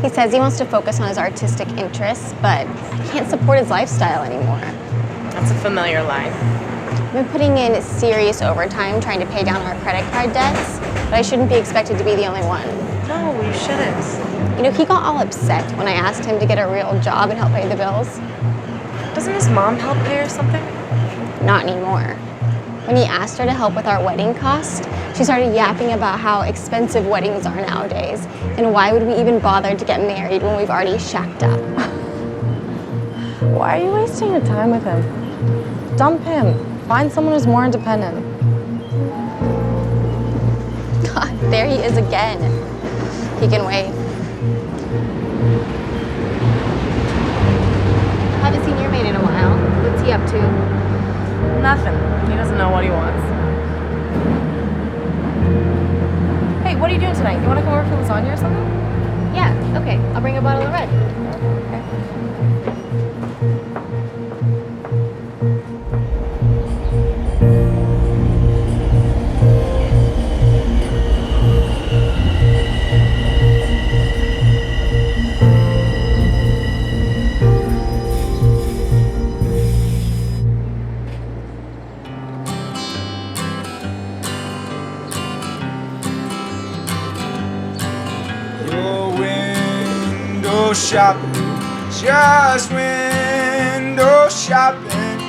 He says he wants to focus on his artistic interests, but he can't support his lifestyle anymore. That's a familiar line. I've been putting in serious overtime trying to pay down our credit card debts, but I shouldn't be expected to be the only one. No, you shouldn't. You know, he got all upset when I asked him to get a real job and help pay the bills. Doesn't his mom help pay or something? Not anymore. When he asked her to help with our wedding cost, she started yapping about how expensive weddings are nowadays, and why would we even bother to get married when we've already shacked up. Why are you wasting your time with him? Dump him. Find someone who's more independent. God, there he is again. He can wait. Haven't seen your mate in a while. What's he up to? Nothing. He doesn't know what he wants. Hey, what are you doing tonight? You want to come over for lasagna or something? Yeah, okay. I'll bring a bottle of red. Shopping, just window shopping.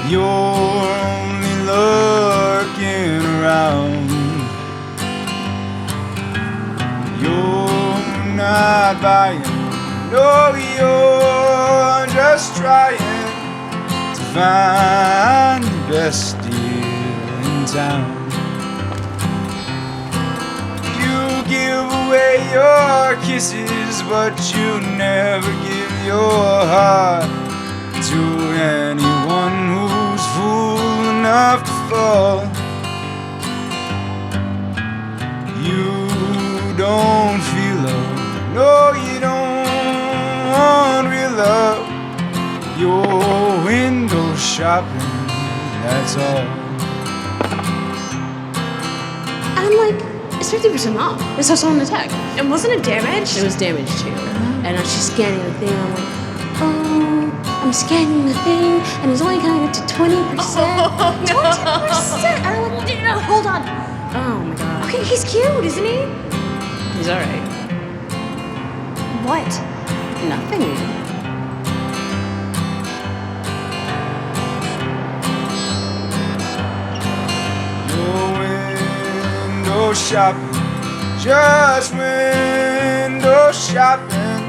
You're only looking around. You're not buying, no, you're just trying to find the best deal in town. Give away your kisses, but you never give your heart to anyone who's fool enough to fall. You don't feel love, no, you don't want real love. You're window shopping, that's all. I'm like, it's 50% off. I saw someone attack. And wasn't it damaged? It was damaged too. And she's scanning the thing. I'm like, oh, I'm scanning the thing, and it's only coming up to 20%. 20%? And I'm like, no, hold on. Oh my god. Okay, he's cute, isn't he? He's alright. What? Nothing. Shopping, just window shopping.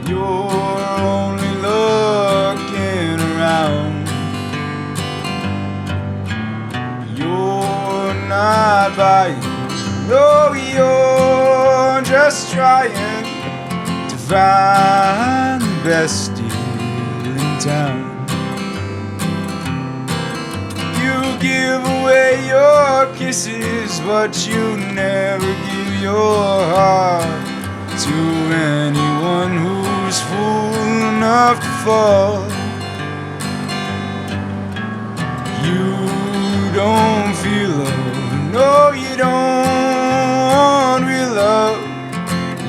You're only looking around. You're not buying, no, you're just trying to find the best deal in town. Give away your kisses, but you never give your heart to anyone who's fool enough to fall. You don't feel love, no, you don't want real love.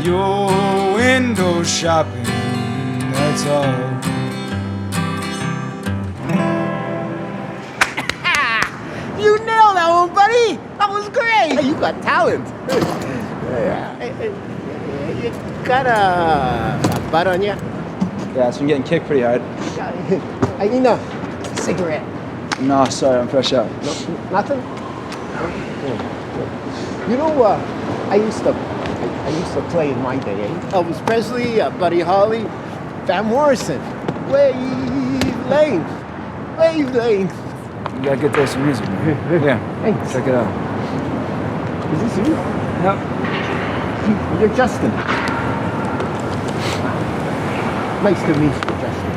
You're window shopping, that's all. You nailed that one, buddy! That was great! Hey, you got talent. You got a butt on you? Yeah, so I'm getting kicked pretty hard. I need a cigarette. No, sorry, I'm fresh out. No, nothing? You know, I used to play in my day, eh? Elvis Presley, Buddy Holly, Van Morrison. Wavelength. You got a good taste in music, man. Yeah, Thanks. check it out. Is this you? Yep. You're Justin. Nice to meet you, Justin.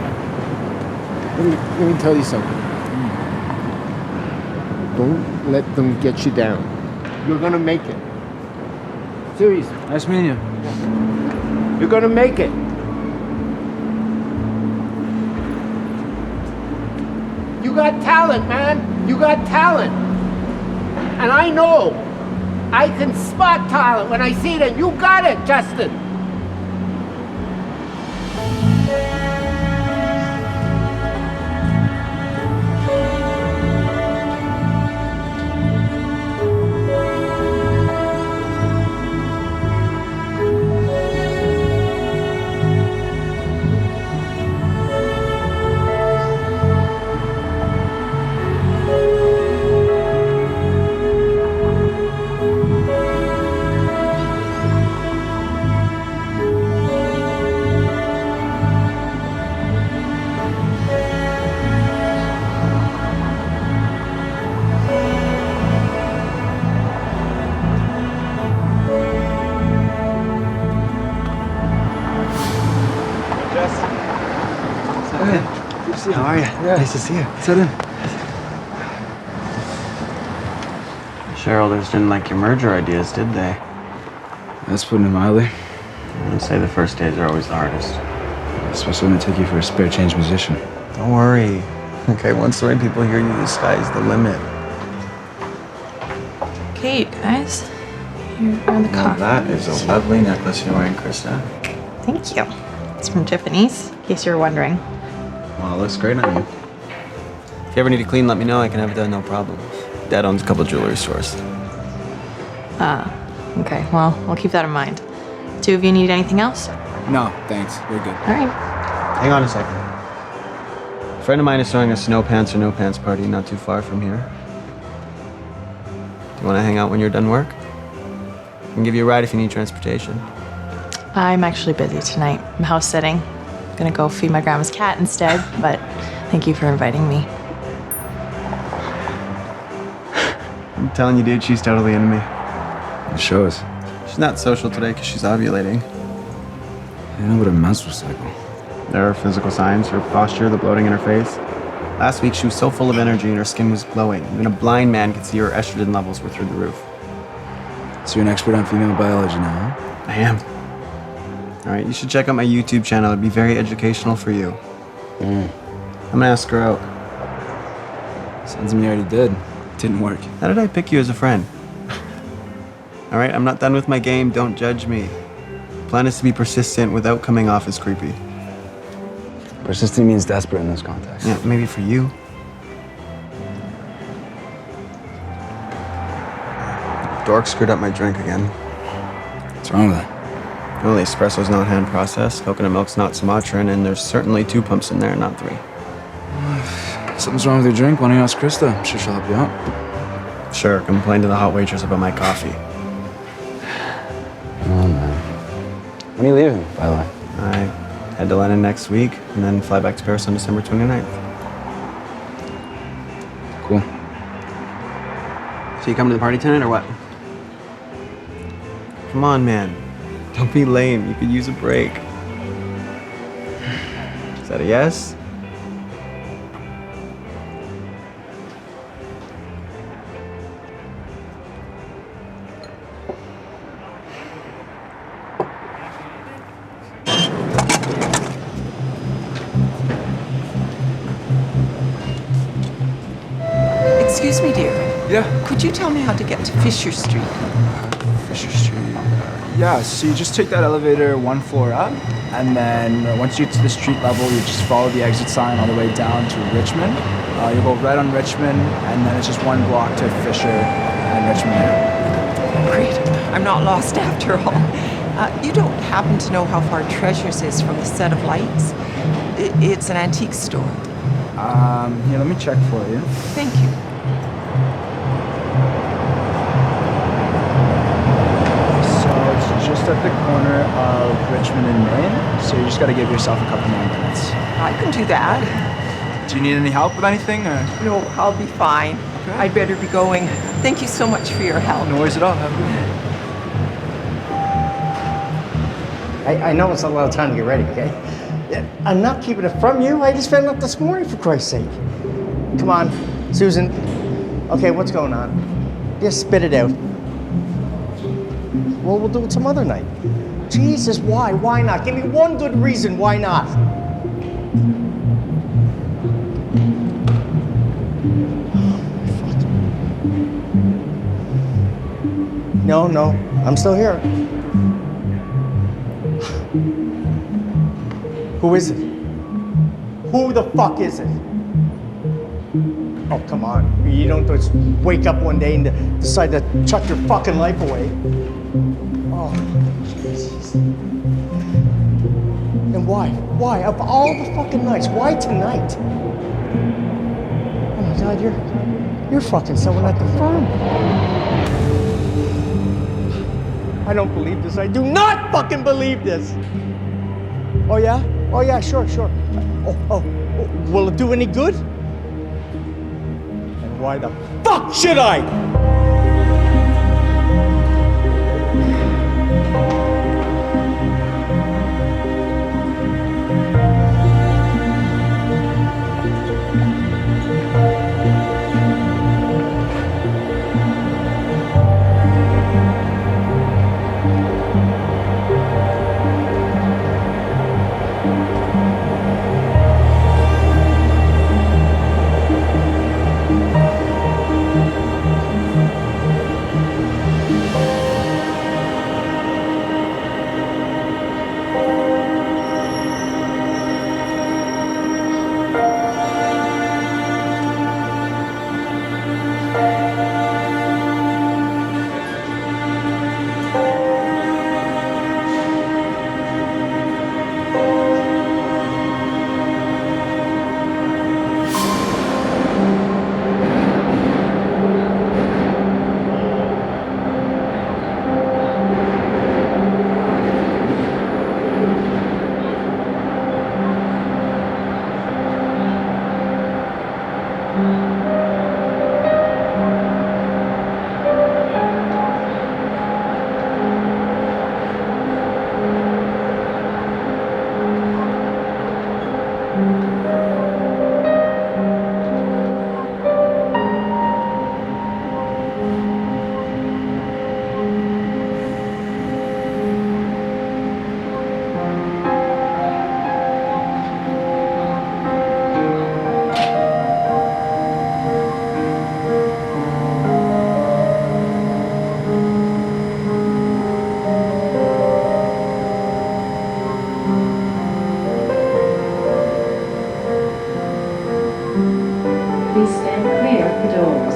Let me tell you something. Don't let them get you down. You're gonna make it. Seriously. Nice meeting you. You're gonna make it. You got talent, man. You got talent. And I know I can spot talent when I see it. You got it, Justin. How are you? Yeah. Nice to see you. Sit in. Shareholders didn't like your merger ideas, did they? That's putting it mildly. I'd say the first days are always the hardest. Especially when they take you for a spare change musician. Don't worry. Okay, once the right people hear you, the sky's the limit. Kate, guys. You're on the Now coffee. that is a lovely necklace you're wearing, Krista. Thank you. It's from Tiffany's, in case you were wondering. Well, it looks great on you. If you ever need it clean, let me know. I can have it done, no problem. Dad owns a couple jewelry stores. Okay, well, we'll keep that in mind. Two of you need anything else? No, thanks. We're good. All right. Hang on a second. A friend of mine is throwing a snow pants or no pants party not too far from here. Do you want to hang out when you're done work? I can give you a ride if you need transportation. I'm actually busy tonight. I'm house sitting. Gonna go feed my grandma's cat instead, but thank you for inviting me. I'm telling you, dude, she's totally into me. It shows. She's not social today because she's ovulating. You know what a menstrual cycle. There are physical signs, her posture, the bloating in her face. Last week, she was so full of energy and her skin was glowing. Even a blind man could see her estrogen levels were through the roof. So you're an expert on female biology now, huh? I am. All right, you should check out my YouTube channel. It'd be very educational for you. I'm gonna ask her out. Sounds to me you already did. Didn't work. How did I pick you as a friend? All right, I'm not done with my game. Don't judge me. Plan is to be persistent without coming off as creepy. Persistent means desperate in this context. Yeah, maybe for you. Dork screwed up my drink again. What's wrong with that? Well, the espresso's not hand processed, coconut milk's not Sumatran, and there's certainly 2 pumps in there, not 3. Something's wrong with your drink. Why don't you ask Krista? I'm sure she'll help you out. Sure, complain to the hot waitress about my coffee. Oh, man. When are you leaving, by the way? I head to London next week, and then fly back to Paris on December 29th. Cool. So you coming to the party tonight, or what? Come on, man. Don't be lame. You could use a break. Is that a yes? Excuse me, dear. Yeah. Could you tell me how to get to Fisher Street? Fisher Street. Yeah, so you just take that elevator 1 floor up, and then once you get to the street level, you just follow the exit sign all the way down to Richmond. You go right on Richmond, and then it's just 1 block to Fisher and Richmond there. Great. I'm not lost after all. You don't happen to know how far Treasures is from the Set of Lights? It's an antique store. Here, let me check for you. Thank you. Just at the corner of Richmond and Main, so you just gotta give yourself a couple more minutes. I can do that. Do you need any help with anything, or? No, I'll be fine. Okay. I'd better be going. Thank you so much for your help. No worries at all. Have a good one. I know it's not a lot of time to get ready, okay? Yeah, I'm not keeping it from you. I just found out this morning, for Christ's sake. Come on, Susan. Okay, what's going on? Just spit it out. Well, we'll do it some other night. Jesus, why? Why not? Give me one good reason why not. No, no, I'm still here. Who is it? Who the fuck is it? Oh, come on. You don't just wake up one day and decide to chuck your fucking life away. Oh, Jesus. And why? Why? Of all the fucking nights, why tonight? Oh my God, you're fucking someone at the firm. I don't believe this. I do not fucking believe this. Oh yeah? Oh yeah, sure. Oh, will it do any good? And why the fuck should I? Please stand clear of the doors.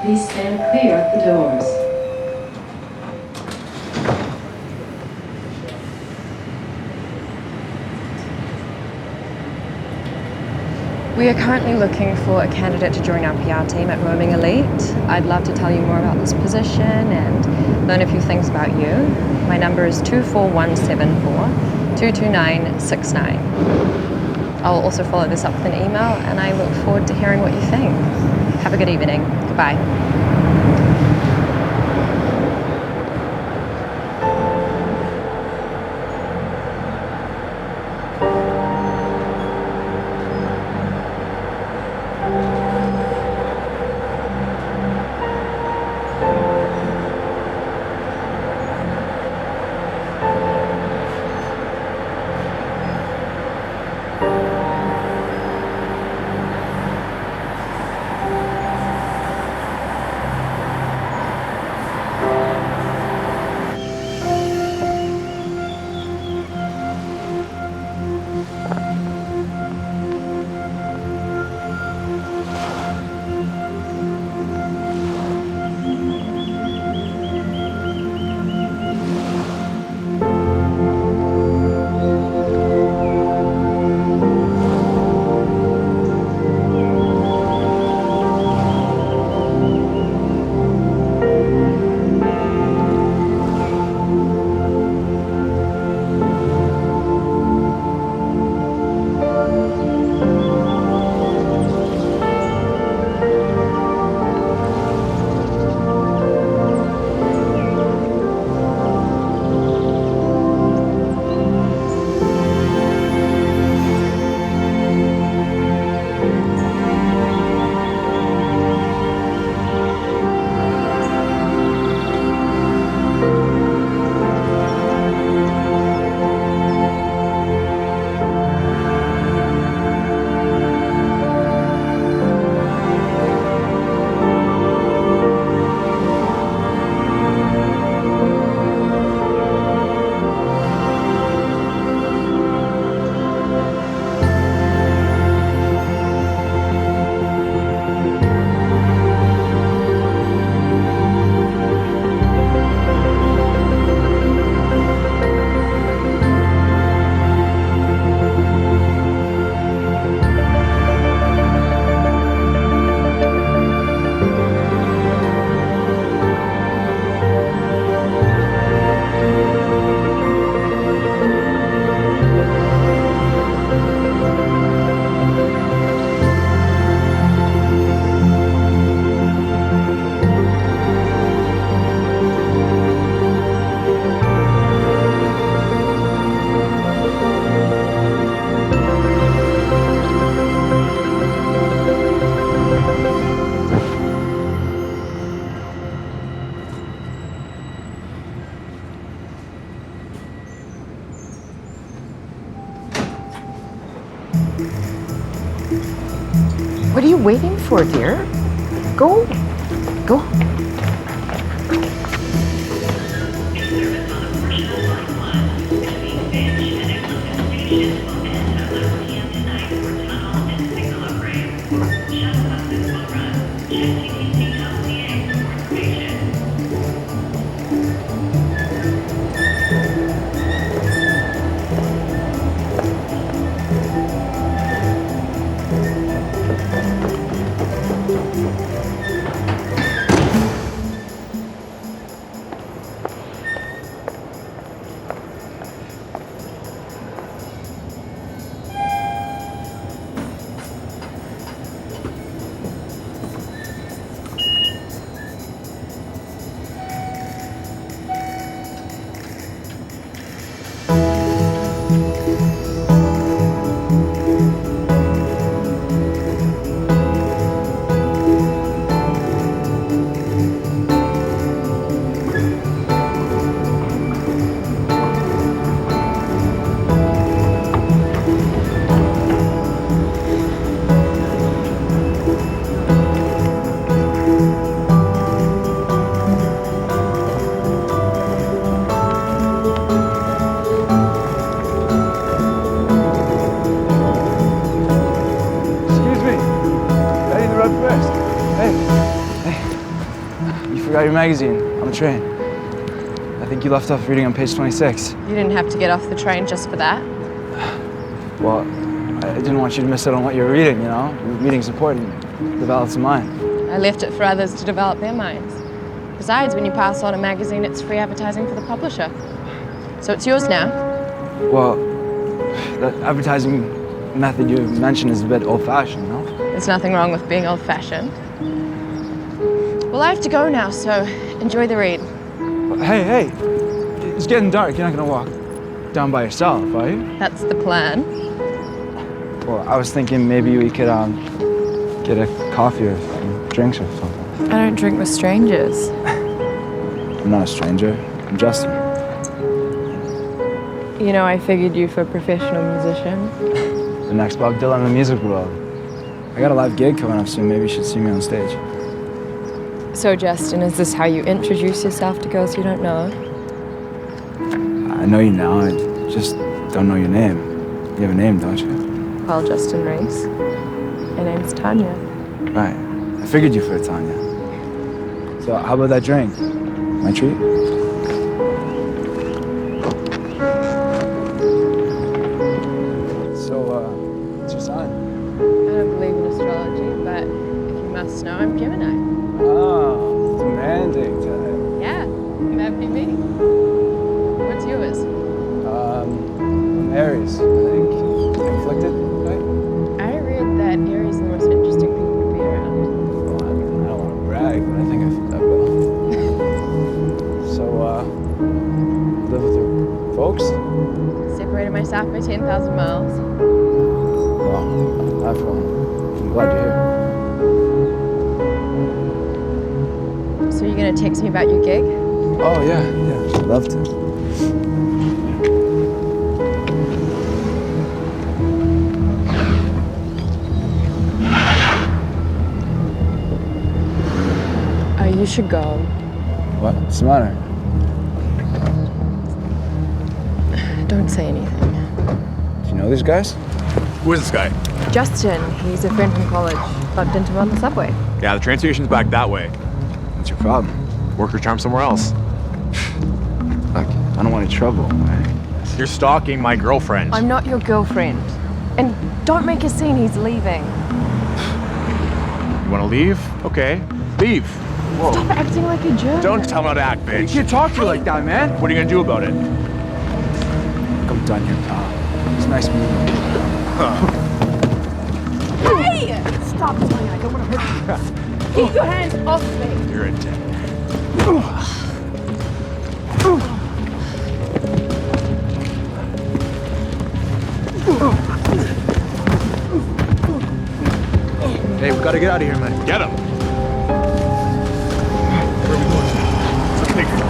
Please stand clear of the doors. We are currently looking for a candidate to join our PR team at Roaming Elite. I'd love to tell you more about this position and learn a few things about you. My number is 24174 22969. I'll also follow this up with an email, and I look forward to hearing what you think. Have a good evening. Goodbye. What are you waiting for, dear? Go. Go. Got your magazine on the train. I think you left off reading on page 26. You didn't have to get off the train just for that? Well, I didn't want you to miss out on what you're reading, you know? Reading's important. Develops a mind. I left it for others to develop their minds. Besides, when you pass on a magazine, it's free advertising for the publisher. So it's yours now. Well, the advertising method you mentioned is a bit old-fashioned, no? There's nothing wrong with being old-fashioned. Well, I have to go now, so enjoy the read. Hey, it's getting dark. You're not gonna walk down by yourself, are you? That's the plan. Well, I was thinking maybe we could get a coffee or some drinks or something. I don't drink with strangers. I'm not a stranger. I'm Justin. You know, I figured you for a professional musician. The next Bob Dylan in the music world. I got a live gig coming up soon. Maybe you should see me on stage. So, Justin, is this how you introduce yourself to girls you don't know? I know you now. I just don't know your name. You have a name, don't you? Well, Justin Reese. My name's Tanya. Right. I figured you for Tanya. So how about that drink? My treat? So, what's your sign? I don't believe in astrology, but if you must know, I'm Gemini. Oh, demanding type. Yeah, that'd be me. What's yours? I'm Aries, I think. Conflicted, right? I read that Aries is the most interesting people to be around. Well, I don't want to brag, but I think I fit that well. So, live with your folks? Separated myself by 10,000 miles. Well, I'm glad you're here. So you're gonna text me about your gig? Oh, yeah, I'd love to. You should go. What's the matter? Don't say anything. Do you know these guys? Who is this guy? Justin, he's a friend from college. Bumped into him on the subway. Yeah, the train station's back that way. What's your problem? Work your charm somewhere else. Look, I don't want any trouble, right? You're stalking my girlfriend. I'm not your girlfriend. And don't make a scene, he's leaving. You wanna leave? Okay, leave. Whoa. Stop acting like a jerk. Don't tell me how to act, bitch. You can't talk to you like that, man. What are you gonna do about it? Look, I'm done here, pal. It's nice meeting you. Hey! Stop playing, I don't want to hurt you. Keep your hands off me. You're a dick. Hey, we gotta get out of here, man. Get him. Where are we going? Let's take it.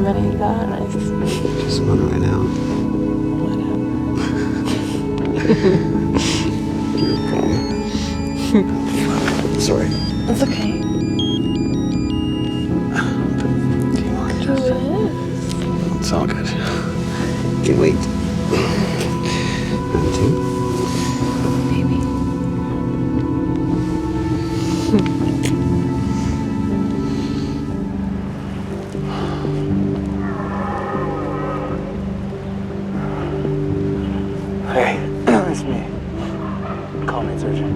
Margarita. Just one right now. Whatever. Sorry. It's okay. It's all good. Can't wait. Round two. Hey, it's me. Call me, it's urgent.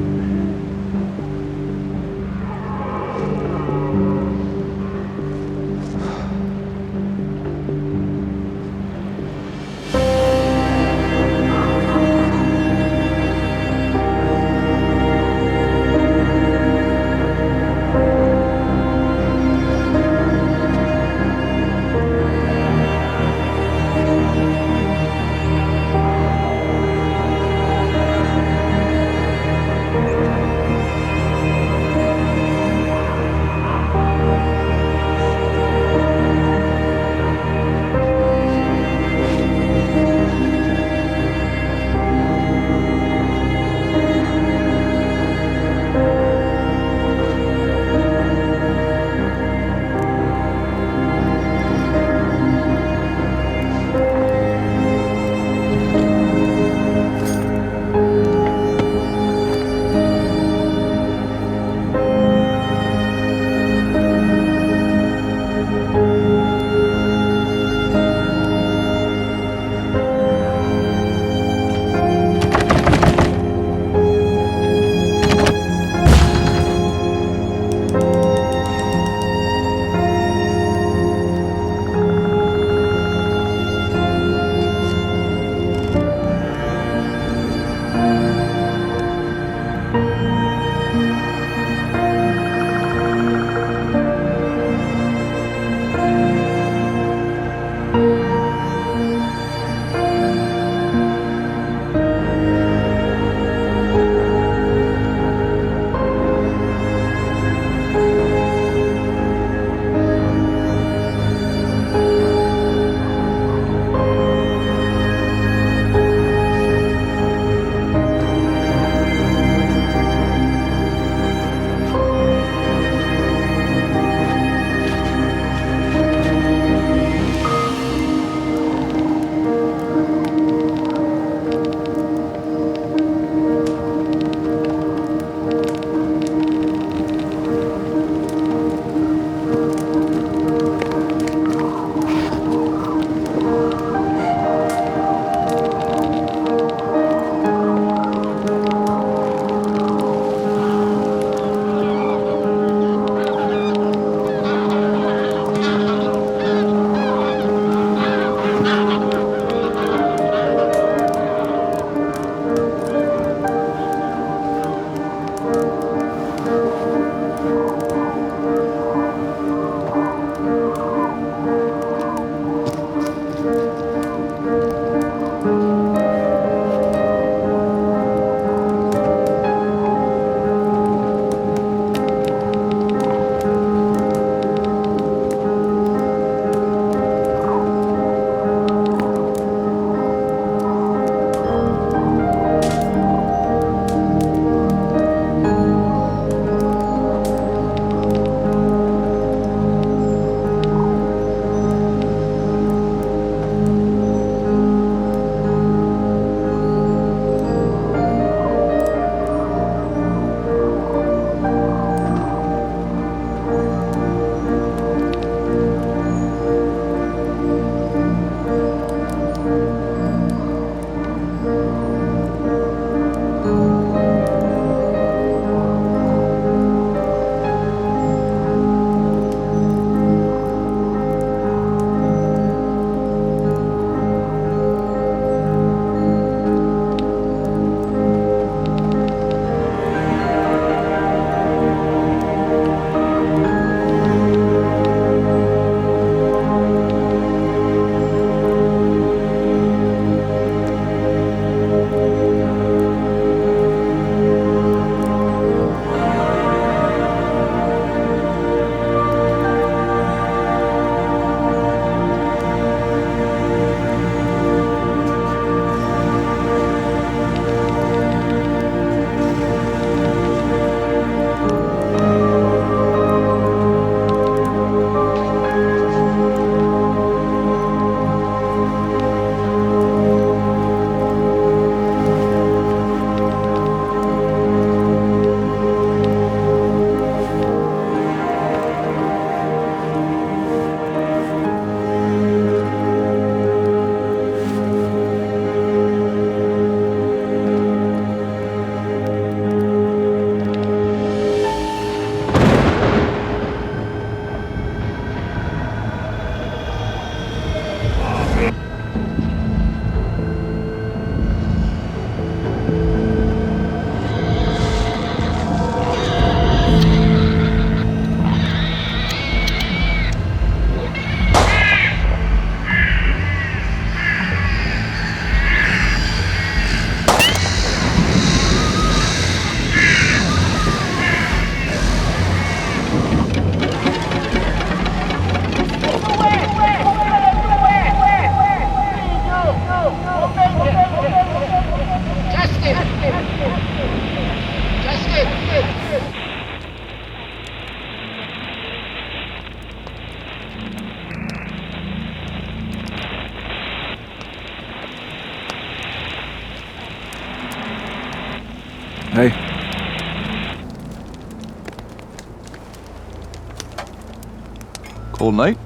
Cold night?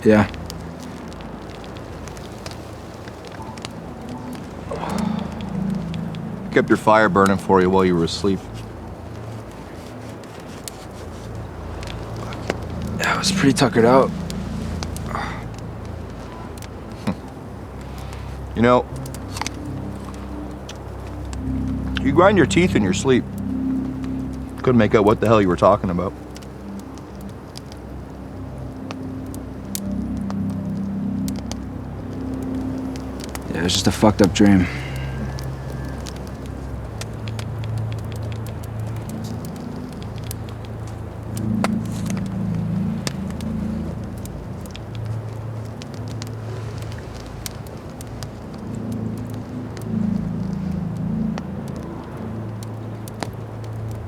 Yeah. Kept your fire burning for you while you were asleep. Yeah, I was pretty tuckered out. You know, you grind your teeth in your sleep. Couldn't make out what the hell you were talking about. Yeah, it was just a fucked up dream.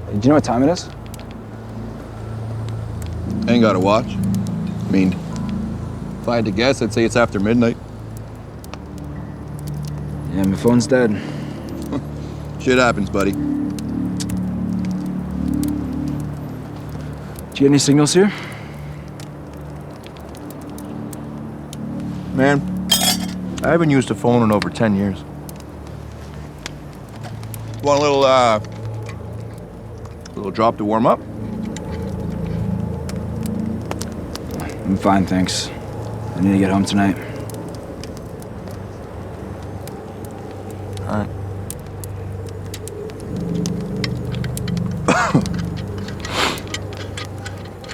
Do you know what time it is? Ain't got a watch. I mean, if I had to guess, I'd say it's after midnight. Yeah, my phone's dead. Shit happens, buddy. Do you get any signals here? Man, I haven't used a phone in over 10 years. Want a little drop to warm up? I'm fine, thanks. I need to get home tonight. All right.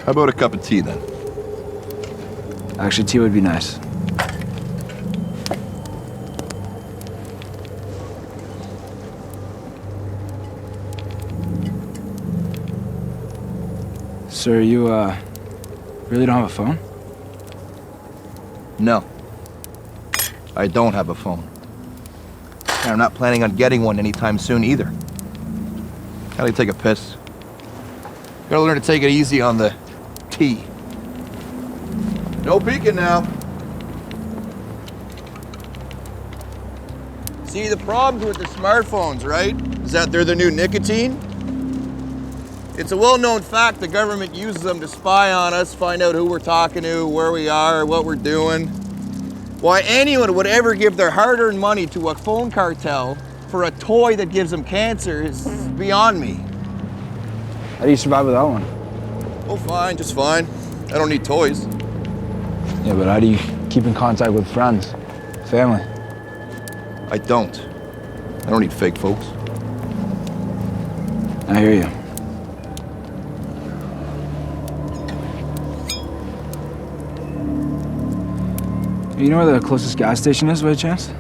How about a cup of tea, then? Actually, tea would be nice. Sir, you, really don't have a phone? No. I don't have a phone. And I'm not planning on getting one anytime soon either. Gotta take a piss. Gotta learn to take it easy on the tea. No peeking now. See, the problems with the smartphones, right, is that they're the new nicotine. It's a well-known fact the government uses them to spy on us, find out who we're talking to, where we are, what we're doing. Why anyone would ever give their hard-earned money to a phone cartel for a toy that gives them cancer is beyond me. How do you survive without one? Oh, fine, just fine. I don't need toys. Yeah, but how do you keep in contact with friends, family? I don't. I don't need fake folks. I hear you. You know where the closest gas station is, by chance?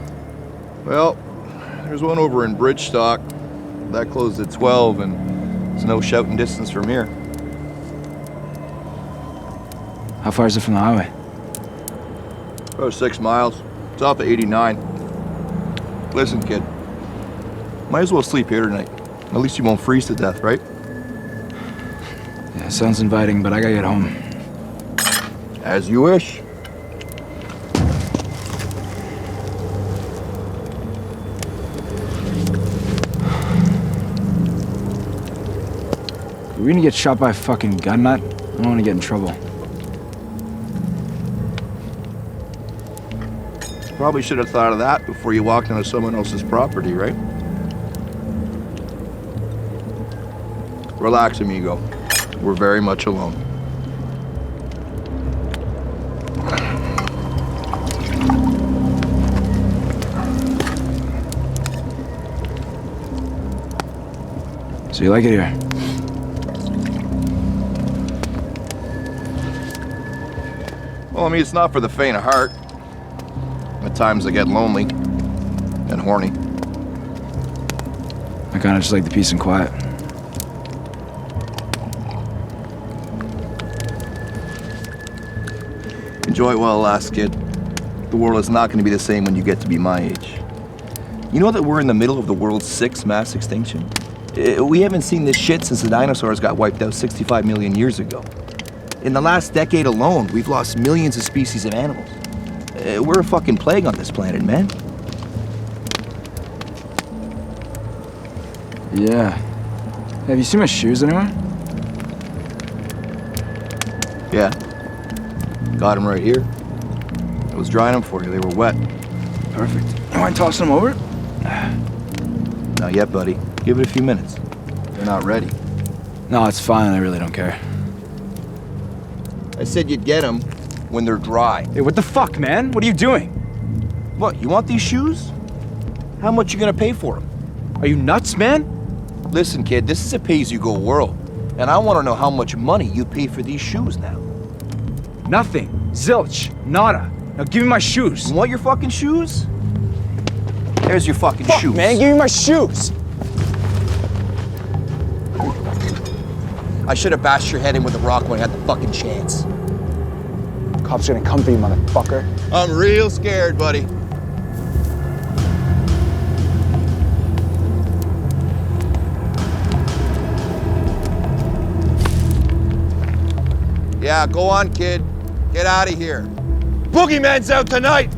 Well, there's one over in Bridgestock. That closed at 12, and it's no shouting distance from here. How far is it from the highway? About 6 miles. It's off of 89. Listen, kid. Might as well sleep here tonight. At least you won't freeze to death, right? Yeah, sounds inviting, but I gotta get home. As you wish. Are we gonna get shot by a fucking gun nut? I don't wanna get in trouble. Probably should have thought of that before you walked onto someone else's property, right? Relax, amigo. We're very much alone. So you like it here? Well, I mean, it's not for the faint of heart. At times I get lonely and horny. I kinda just like the peace and quiet. Enjoy it while it lasts, kid. The world is not going to be the same when you get to be my age. You know that we're in the middle of the world's 6th mass extinction? We haven't seen this shit since the dinosaurs got wiped out 65 million years ago. In the last decade alone, we've lost millions of species of animals. We're a fucking plague on this planet, man. Yeah. Have you seen my shoes anywhere? Yeah. Got them right here. I was drying them for you. They were wet. Perfect. You mind tossing them over? Not yet, buddy. Give it a few minutes. They're not ready. No, it's fine. I really don't care. I said you'd get them when they're dry. Hey, what the fuck, man? What are you doing? What, you want these shoes? How much you gonna pay for them? Are you nuts, man? Listen, kid, this is a pay-as-you-go world. And I want to know how much money you pay for these shoes now. Nothing. Zilch. Nada. Now give me my shoes. You want your fucking shoes? There's your fucking Fuck, shoes. man, give me my shoes. I should have bashed your head in with a rock when I had the fucking chance. Cops gonna come for you, motherfucker. I'm real scared, buddy. Yeah, go on, kid. Get out of here. Boogeyman's out tonight!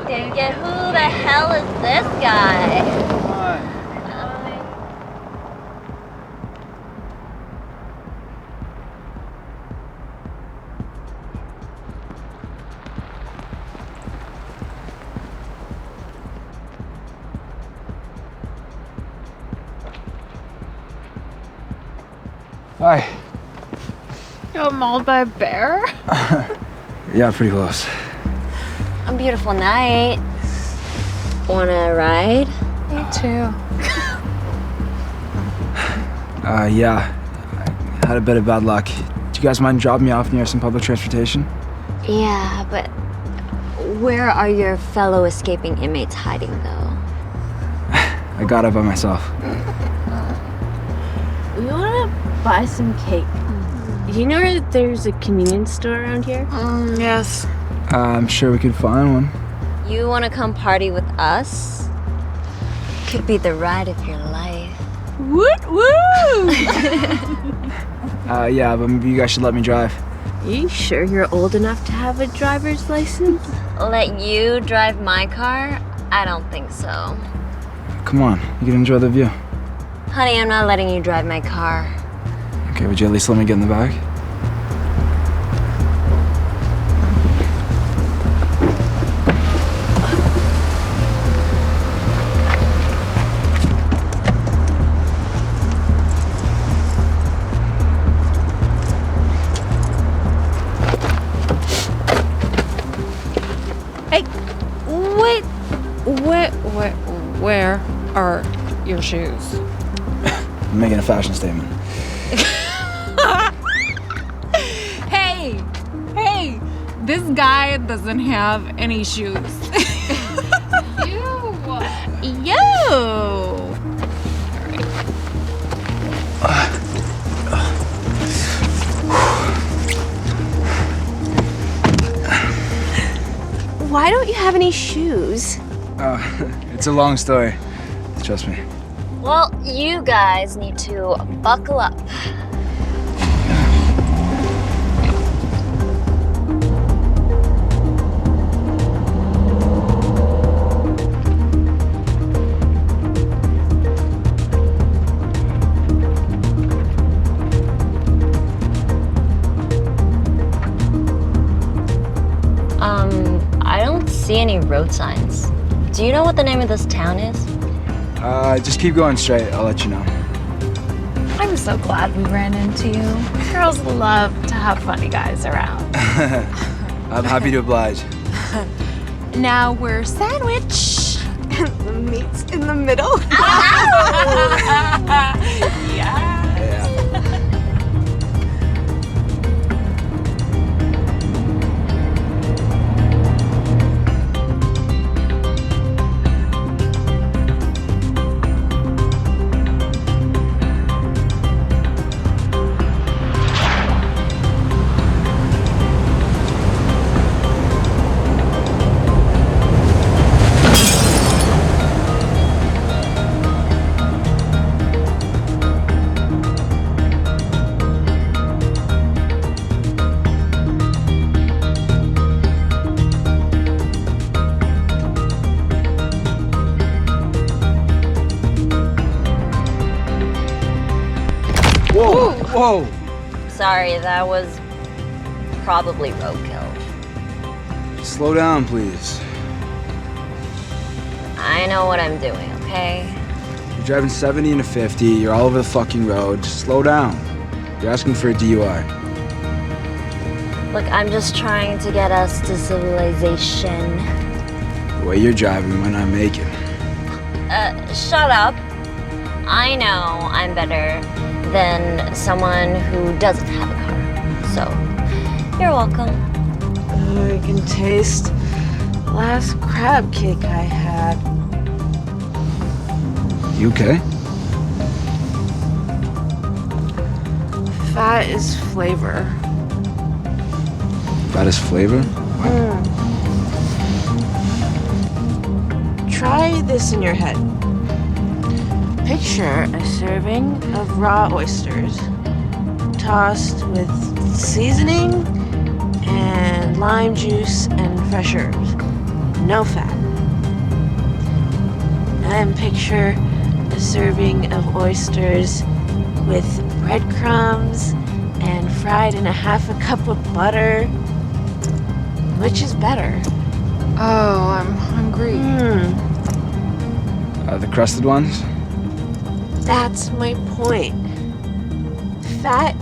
Didn't get who the hell is this guy? Hi. You're mauled by a bear? Yeah, pretty close. A beautiful night. Wanna ride? Me too. Yeah. I had a bit of bad luck. Do you guys mind dropping me off near some public transportation? Yeah, but where are your fellow escaping inmates hiding, though? I got it by myself. We want to buy some cake. You know where there's a convenience store around here? Yes. I'm sure we could find one. You wanna come party with us? Could be the ride of your life. Woot woo! Yeah, but maybe you guys should let me drive. You sure you're old enough to have a driver's license? Let you drive my car? I don't think so. Come on, you can enjoy the view. Honey, I'm not letting you drive my car. Okay, would you at least let me get in the back? Hey, where are your shoes? I'm making a fashion statement. Hey, this guy doesn't have any shoes. You. Why don't you have any shoes? It's a long story. Trust me. Well, you guys need to buckle up. I don't see any road signs. Do you know what the name of this town is? Just keep going straight. I'll let you know. I'm so glad we ran into you. Girls love to have funny guys around. I'm happy to oblige. Now we're sandwich. And the meat's in the middle. Yeah. Whoa! Sorry, that was probably roadkill. Slow down, please. I know what I'm doing, okay? You're driving 70 and a 50. You're all over the fucking road. Just slow down. You're asking for a DUI. Look, I'm just trying to get us to civilization. The way you're driving, we might not make it. Shut up. I know I'm better than someone who doesn't have a car. So, you're welcome. I can taste the last crab cake I had. You okay? Fat is flavor. Fat is flavor? Try this in your head. Picture a serving of raw oysters, tossed with seasoning and lime juice and fresh herbs. No fat. And picture a serving of oysters with breadcrumbs and fried in a half a cup of butter. Which is better? Oh, I'm hungry. The crusted ones? That's my point. Fat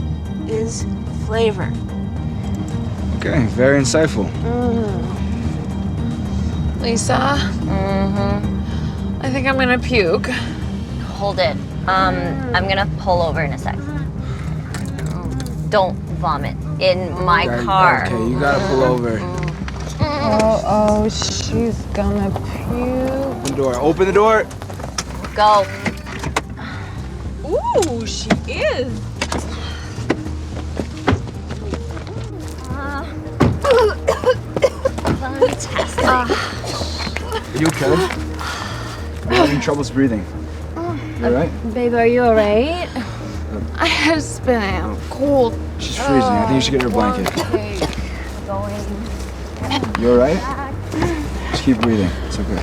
is flavor. Okay, very insightful. Lisa? I think I'm gonna puke. Hold it. I'm gonna pull over in a sec. Don't vomit in my car. Okay, you gotta pull over. Oh, she's gonna puke. Open the door. Open the door. Go. Ooh, she is. Fantastic. Are you okay? Are you having troubles breathing? You alright? Babe, are you alright? I just been cold. She's freezing. I think you should get her a blanket. Going. You alright? Just keep breathing. It's okay.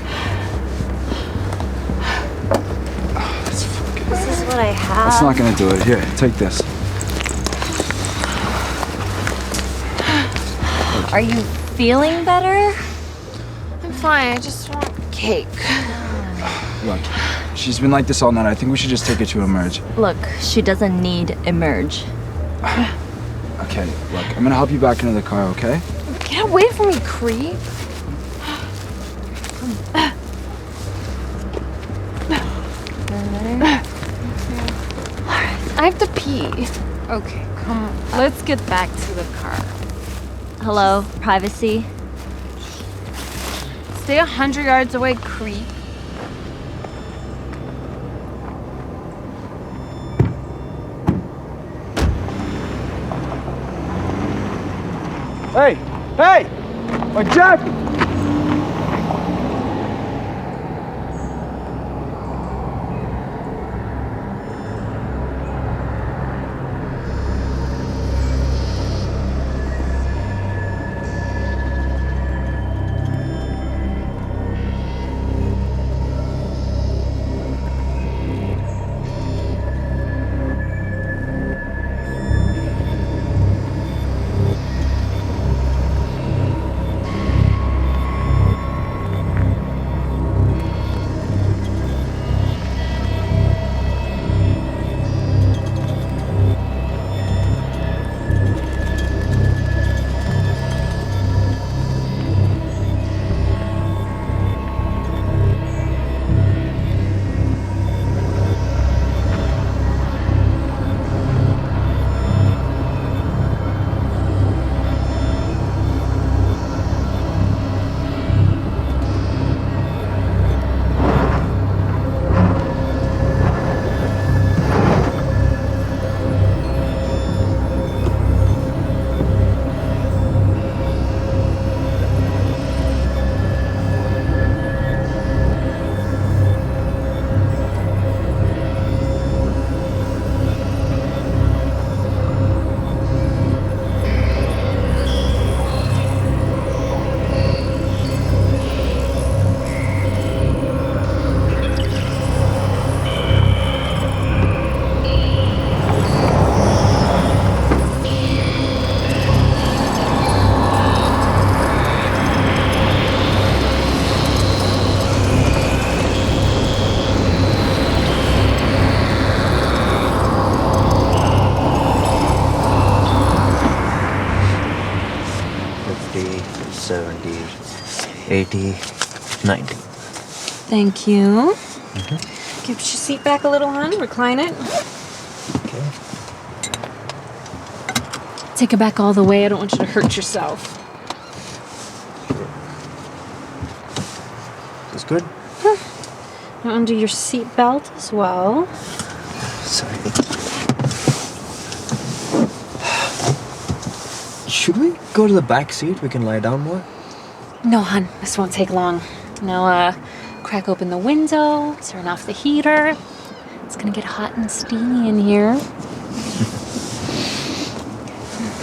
This is what I have. That's not gonna do it. Here, take this. Are you feeling better? I'm fine. I just want cake. Look, she's been like this all night. I think we should just take her to Emerge. Look, she doesn't need Emerge. Okay, look, I'm gonna help you back into the car, okay? Get away from me, creep. I have to pee. Okay, come on. Let's get back to the car. Hello, privacy. Stay 100 yards away, creep. Hey! Hey! My jacket! $80, $90. Thank you. Give your seat back a little, hon. Recline it. Okay. Take it back all the way. I don't want you to hurt yourself. That's good? Now undo your seat belt as well. Sorry. Should we go to the back seat? We can lie down more. No, hon. This won't take long. Now, crack open the window, turn off the heater. It's gonna get hot and steamy in here.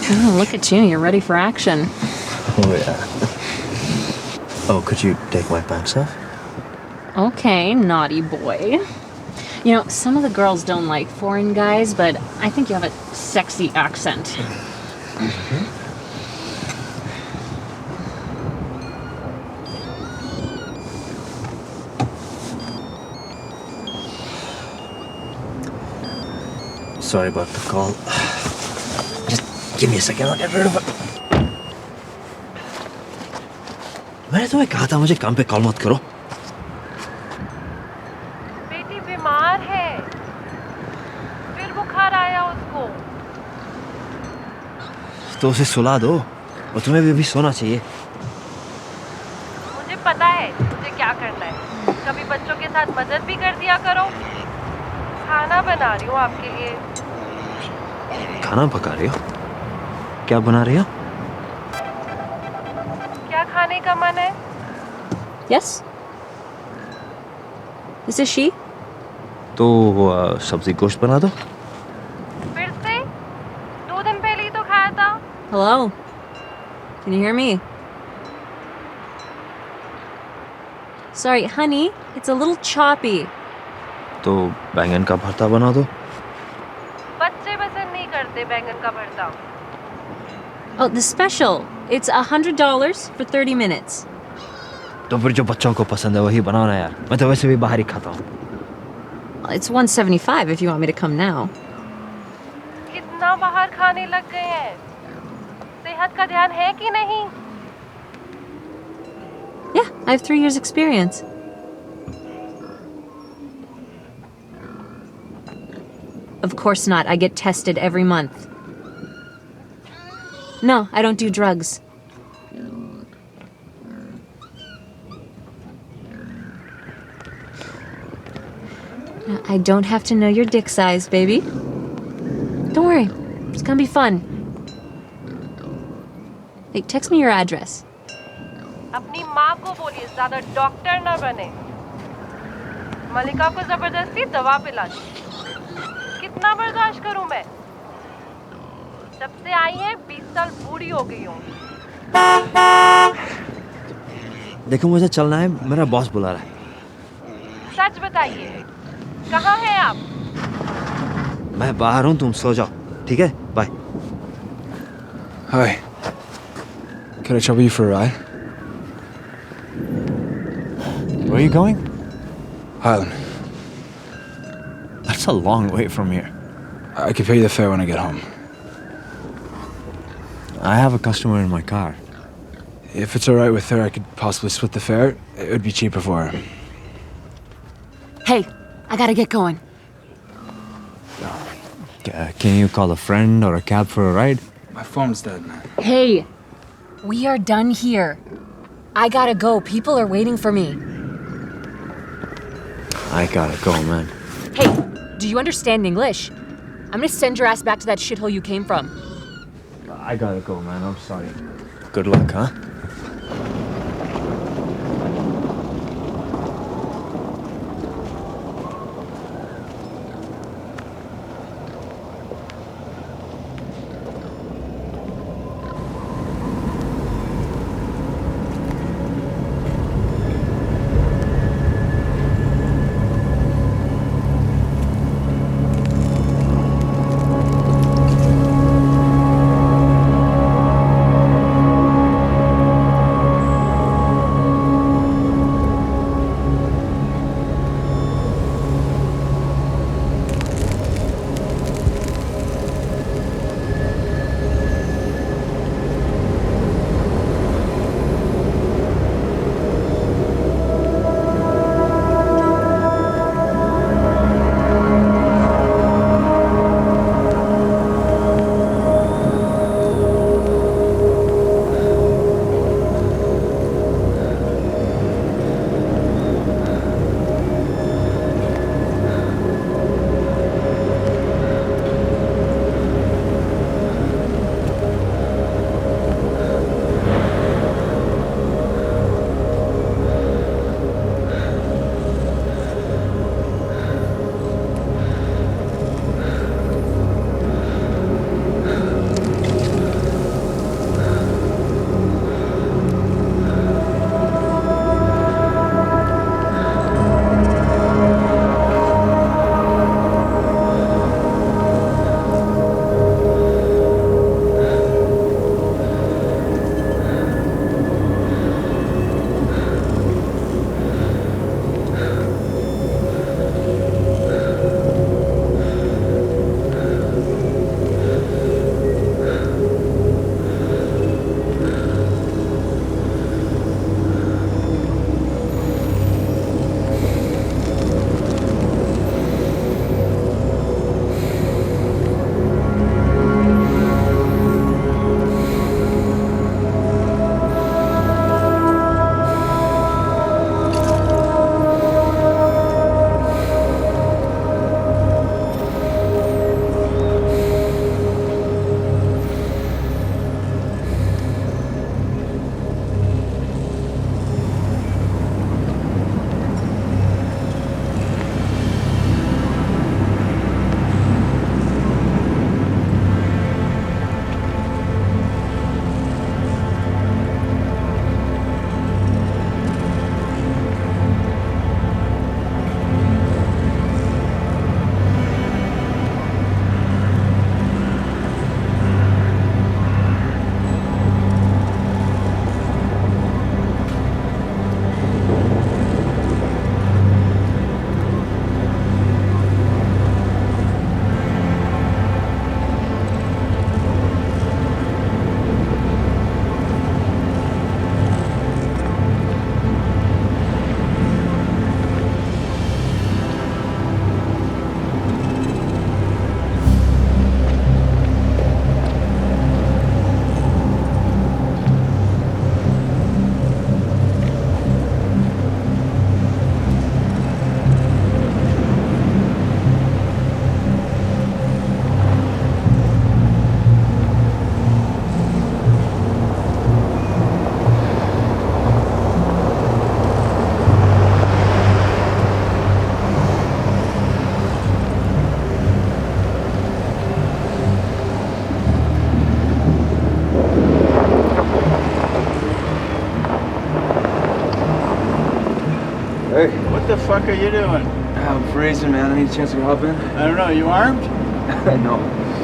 Oh, look at you. You're ready for action. Oh, yeah. Oh, could you take my pants off? Okay, naughty boy. You know, some of the girls don't like foreign guys, but I think you have a sexy accent. Sorry about the call. Just give me a second, I'll get rid of it. मैंने तुम्हें कहा था मुझे काम पे call मत करो. बेटी बीमार है, फिर बुखार आया उसको. तो उसे सुला दो और तुम्हें भी अभी सोना चाहिए. मुझे पता है मुझे क्या करना है. कभी बच्चों के साथ मदद भी कर दिया करो. खाना बना रही हूँ आपके लिए. खाना पका रही हो? क्या बना रही हो? क्या खाने का मन है? Yes? This is she? तो सब्जी गोश्त बना दो. फिर से? 2 दिन पहले ही तो खाया था. Hello? Can you hear me? Sorry, honey, it's a little choppy. तो बैंगन का भरता बना दो. बच्चे पसंद नहीं करते बैंगन का भरता. Oh, the special. It's $100 for 30 minutes. तो फिर जो बच्चों को पसंद है वही बनाओ ना यार. मैं तो वैसे भी बाहर ही खाता हूँ. It's $175 if you want me to come now. कितना बाहर खाने लग गए हैं. सेहत का ध्यान है कि नहीं? Yeah, I have 3 years experience. Of course not. I get tested every month. No, I don't do drugs. I don't have to know your dick size, baby. Don't worry. It's gonna be fun. Hey, text me your address. अपनी माँ को बोलिए ज्यादा doctor न बने. मलिका को जबरदस्ती दवा पिला दी. कितना बर्दाश्त करूं मैं? जब से आई है 20 साल बूढ़ी हो गई हूँ. देखो मुझे चलना है. मेरा बॉस बुला रहा है. सच बताइए, कहाँ हैं आप? मैं बाहर हूँ. तुम सो जाओ. ठीक है? Bye. Hi. Can I trouble you for a ride? Where are you going? Highland. That's a long way from here. I can pay you the fare when I get home. I have a customer in my car. If it's alright with her, I could possibly split the fare. It would be cheaper for her. Hey, I gotta get going. Can you call a friend or a cab for a ride? My phone's dead, man. Hey, we are done here. I gotta go. People are waiting for me. I gotta go, man. Hey, do you understand English? I'm gonna send your ass back to that shithole you came from. I gotta go, man. I'm sorry. Good luck, huh? What the fuck are you doing? I'm freezing, man. I need a chance to hop in. I don't know. You armed? No.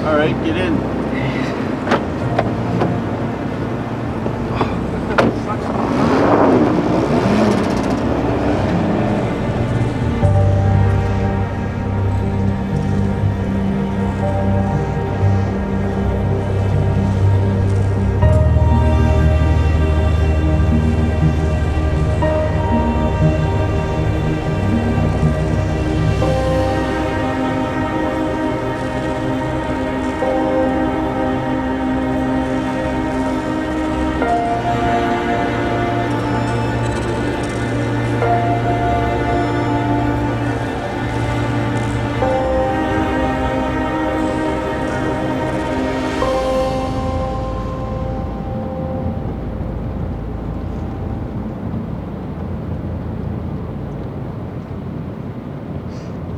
All right, get in.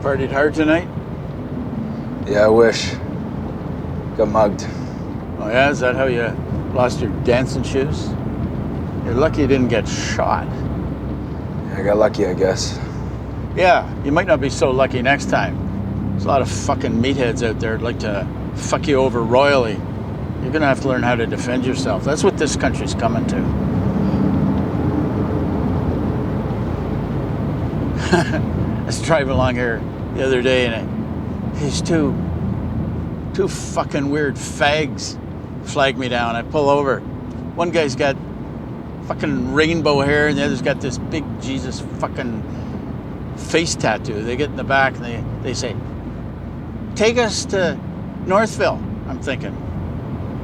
Partied hard tonight? Yeah, I wish. Got mugged. Oh yeah? Is that how you lost your dancing shoes? You're lucky you didn't get shot. Yeah, I got lucky, I guess. Yeah, you might not be so lucky next time. There's a lot of fucking meatheads out there who'd like to fuck you over royally. You're gonna have to learn how to defend yourself. That's what this country's coming to. I was driving along here the other day and these two fucking weird fags flagged me down. I pull over. One guy's got fucking rainbow hair and the other's got this big Jesus fucking face tattoo. They get in the back and they say, "Take us to Northville." I'm thinking,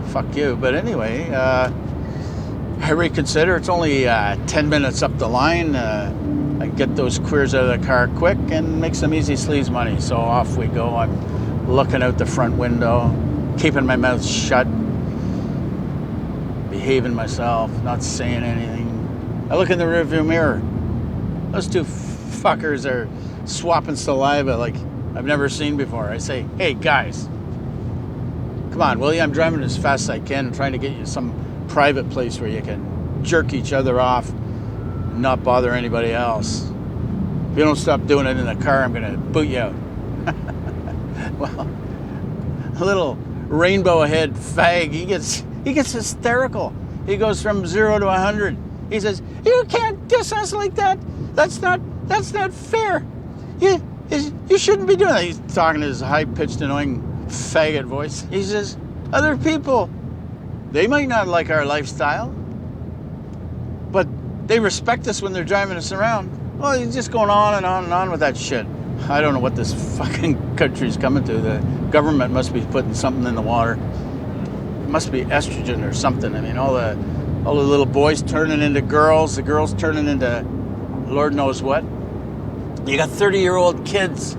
fuck you. But anyway, I reconsider. It's only 10 minutes up the line. I get those queers out of the car quick and make some easy sleaze money. So off we go. I'm looking out the front window, keeping my mouth shut, behaving myself, not saying anything. I look in the rearview mirror. Those two fuckers are swapping saliva like I've never seen before. I say, "Hey guys, come on, will you? I'm driving as fast as I can, trying to get you some private place where you can jerk each other off and not bother anybody else. If you don't stop doing it in the car, I'm gonna boot you out." Well, a little rainbow head fag, he gets hysterical. He goes from 0 to 100. He says, "You can't diss us like that. That's not fair. You shouldn't be doing that." He's talking his high-pitched, annoying faggot voice. He says, "Other people, they might not like our lifestyle, but they respect us when they're driving us around." Well, he's just going on and on and on with that shit. I don't know what this fucking country's coming to. The government must be putting something in the water. It must be estrogen or something. I mean, all the little boys turning into girls, the girls turning into Lord knows what. You got 30-year-old kids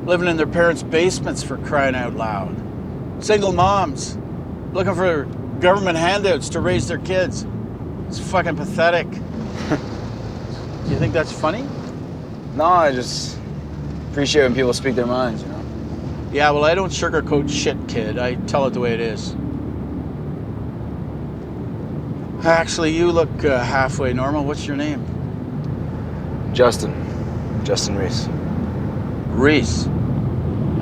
living in their parents' basements, for crying out loud. Single moms looking for government handouts to raise their kids. It's fucking pathetic. You think that's funny? No, I just appreciate when people speak their minds, you know? Yeah, well, I don't sugarcoat shit, kid. I tell it the way it is. Actually, you look halfway normal. What's your name? Justin Reese. Reese?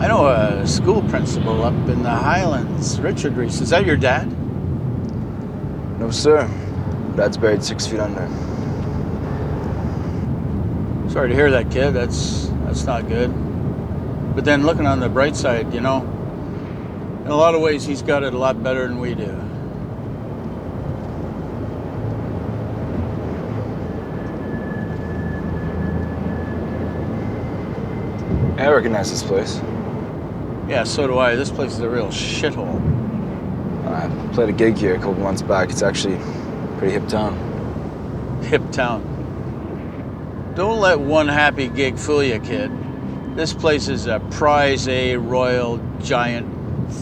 I know a school principal up in the Highlands, Richard Reese. Is that your dad? No, sir. Dad's buried 6 feet under. Sorry to hear that, kid. That's not good. But then looking on the bright side, you know, in a lot of ways, he's got it a lot better than we do. I recognize this place. Yeah, so do I. This place is a real shithole. I played a gig here a couple months back. It's actually a pretty hip town. Hip town. Don't let one happy gig fool you, kid. This place is a prize A royal giant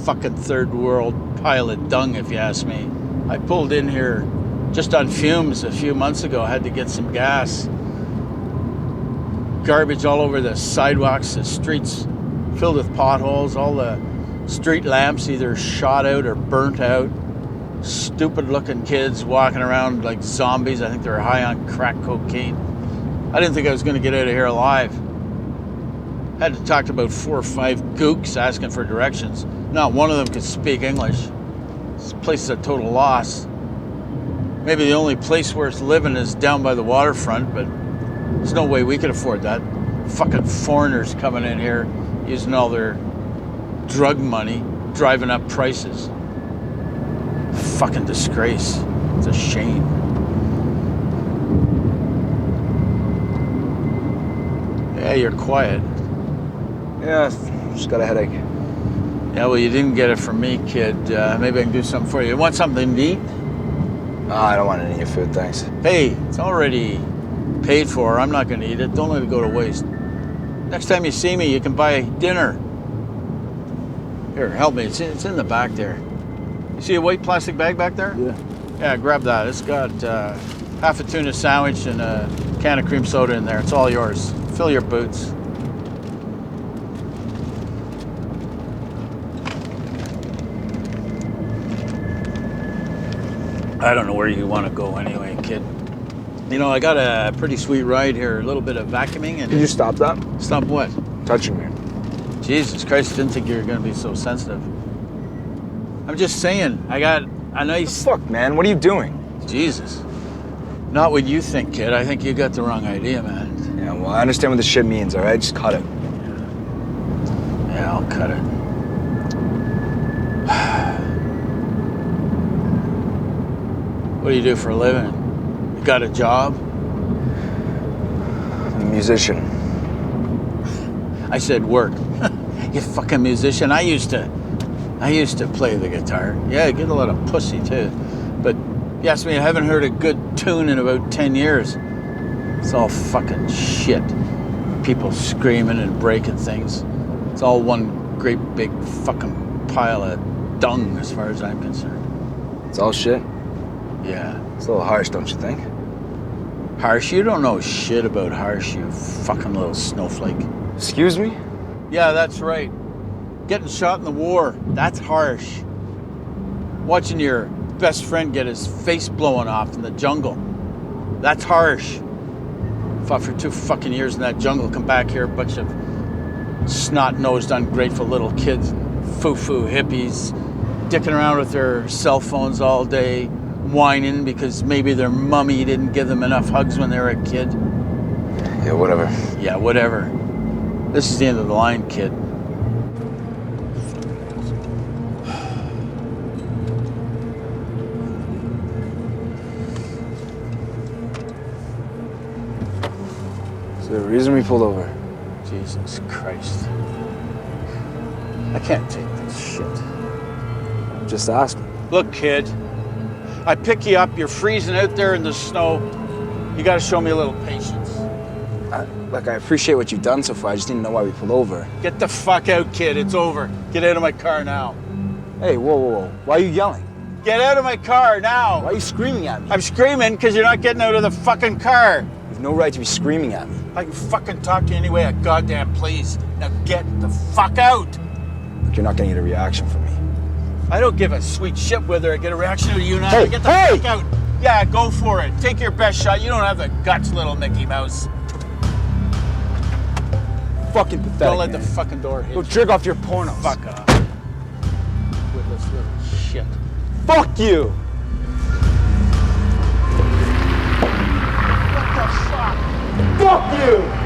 fucking third world pile of dung, if you ask me. I pulled in here just on fumes a few months ago. I had to get some gas. Garbage all over the sidewalks, the streets filled with potholes, all the street lamps either shot out or burnt out. Stupid looking kids walking around like zombies. I think they're high on crack cocaine. I didn't think I was going to get out of here alive. Had to talk to about 4 or 5 gooks asking for directions. Not one of them could speak English. This place is a total loss. Maybe the only place worth living is down by the waterfront, but there's no way we could afford that. Fucking foreigners coming in here, using all their drug money, driving up prices. Fucking disgrace. It's a shame. Yeah, you're quiet. Yeah, just got a headache. Yeah, well, you didn't get it from me, kid. Maybe I can do something for you. You want something to eat? No, I don't want any of your food, thanks. Hey, it's already paid for. I'm not going to eat it. Don't let it go to waste. Next time you see me, you can buy dinner. Here, help me. It's in the back there. You see a white plastic bag back there? Yeah. Yeah, grab that. It's got half a tuna sandwich and a can of cream soda in there. It's all yours. Fill your boots. I don't know where you want to go anyway, kid. You know, I got a pretty sweet ride here. A little bit of vacuuming and... Did you stop that? Stop what? Touching me. Jesus Christ, didn't think you were going to be so sensitive. I'm just saying, I got a nice... Fuck, man, what are you doing? Jesus. Not what you think, kid. I think you got the wrong idea, man. Yeah, well, I understand what this shit means, all right? Just cut it. Yeah, I'll cut it. What do you do for a living? You got a job? I'm a musician. I said work. You fucking musician. I used to play the guitar. Yeah, I get a lot of pussy too. But you ask me, I haven't heard a good tune in about 10 years. It's all fucking shit. People screaming and breaking things. It's all one great big fucking pile of dung as far as I'm concerned. It's all shit? Yeah. It's a little harsh, don't you think? Harsh? You don't know shit about harsh, you fucking little snowflake. Excuse me? Yeah, that's right. Getting shot in the war, that's harsh. Watching your best friend get his face blown off in the jungle, that's harsh. Fought for 2 fucking years in that jungle, come back here, a bunch of snot-nosed, ungrateful little kids, foo-foo hippies, dicking around with their cell phones all day, whining because maybe their mummy didn't give them enough hugs when they were a kid. Yeah, whatever. Yeah, whatever. This is the end of the line, kid. Is there a reason we pulled over? Jesus Christ. I can't take this shit. Just ask me. Look, kid. I pick you up, you're freezing out there in the snow. You gotta show me a little patience. Look, I appreciate what you've done so far. I just didn't know why we pulled over. Get the fuck out, kid. It's over. Get out of my car now. Hey, whoa. Why are you yelling? Get out of my car now. Why are you screaming at me? I'm screaming because you're not getting out of the fucking car. You have no right to be screaming at me. I can fucking talk to you any way I goddamn please. Now get the fuck out. Look, you're not gonna get a reaction from me. I don't give a sweet shit whether I get a reaction out of you now. Hey, Get the fuck out. Yeah, go for it. Take your best shot. You don't have the guts, little Mickey Mouse. Fucking pathetic. Don't let man. the fucking door hit Go you. jerk off your pornos. Fuck off. With this little shit. Fuck you! What the fuck? Fuck you!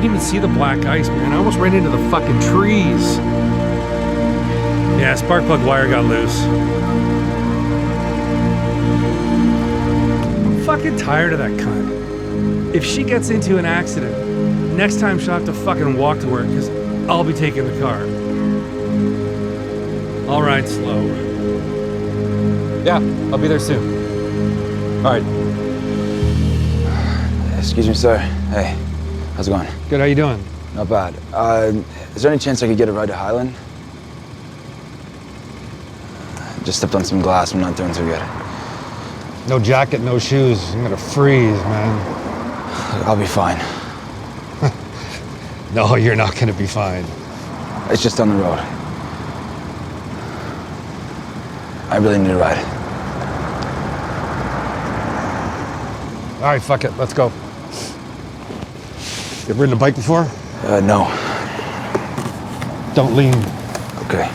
Didn't even see the black ice, man. I almost ran into the fucking trees. Yeah, spark plug wire got loose. I'm fucking tired of that cunt. If she gets into an accident, next time she'll have to fucking walk to work because I'll be taking the car. All right, slow. Yeah, I'll be there soon. All right. Excuse me, sir. Hey, how's it going? Good, how you doing? Not bad. Is there any chance I could get a ride to Highland? Just stepped on some glass. I'm not doing too good. No jacket, no shoes. I'm gonna freeze, man. I'll be fine. No, you're not gonna be fine. It's just down the road. I really need a ride. All right, fuck it. Let's go. You ever ridden a bike before? No. Don't lean. Okay.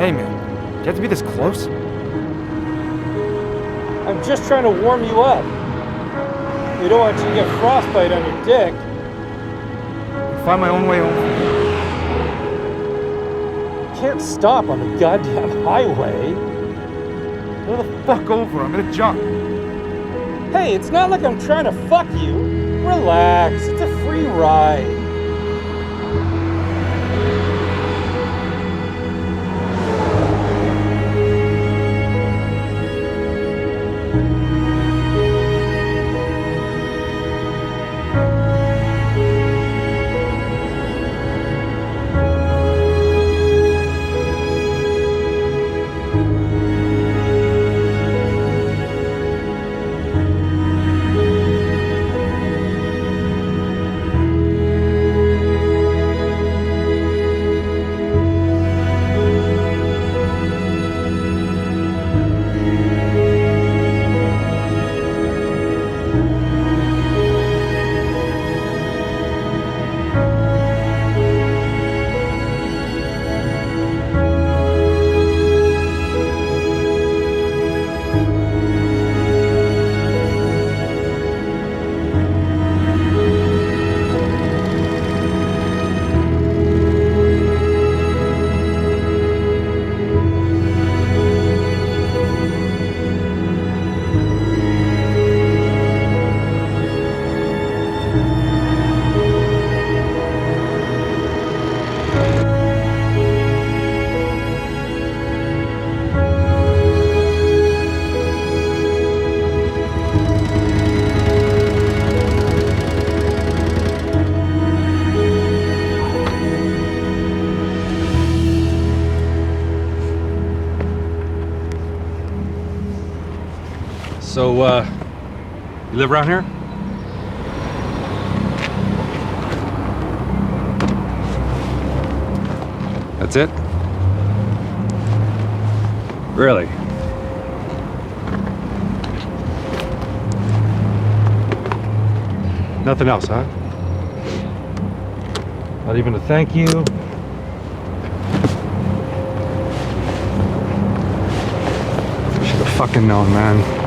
Hey, man. Do you have to be this close? I'm just trying to warm you up. We don't want you to get frostbite on your dick. I'll find my own way home. Can't stop on the goddamn highway. Pull the fuck over. I'm gonna jump. Hey, it's not like I'm trying to fuck you. Relax. It's a free ride. So, you live around here? That's it? Really? Nothing else, huh? Not even a thank you? Should have fucking known, man.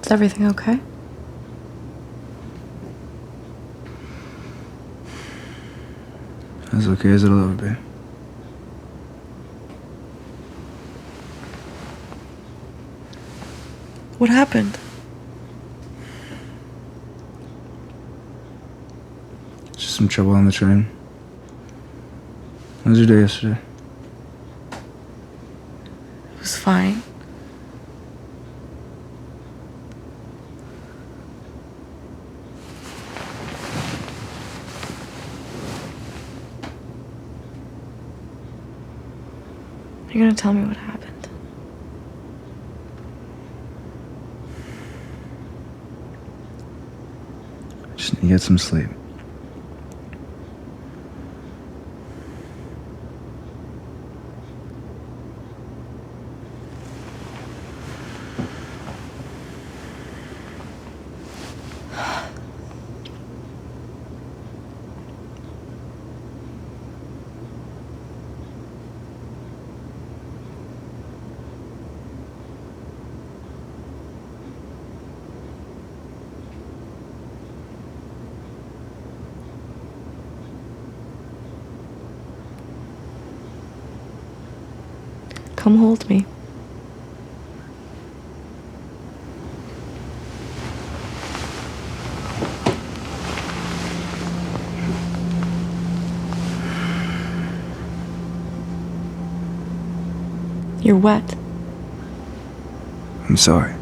Is everything okay? As okay as it'll ever be. What happened? Just some trouble on the train. How was your day yesterday? It was fine. You're gonna tell me what happened. Just need to get some sleep. Come hold me. You're wet. I'm sorry.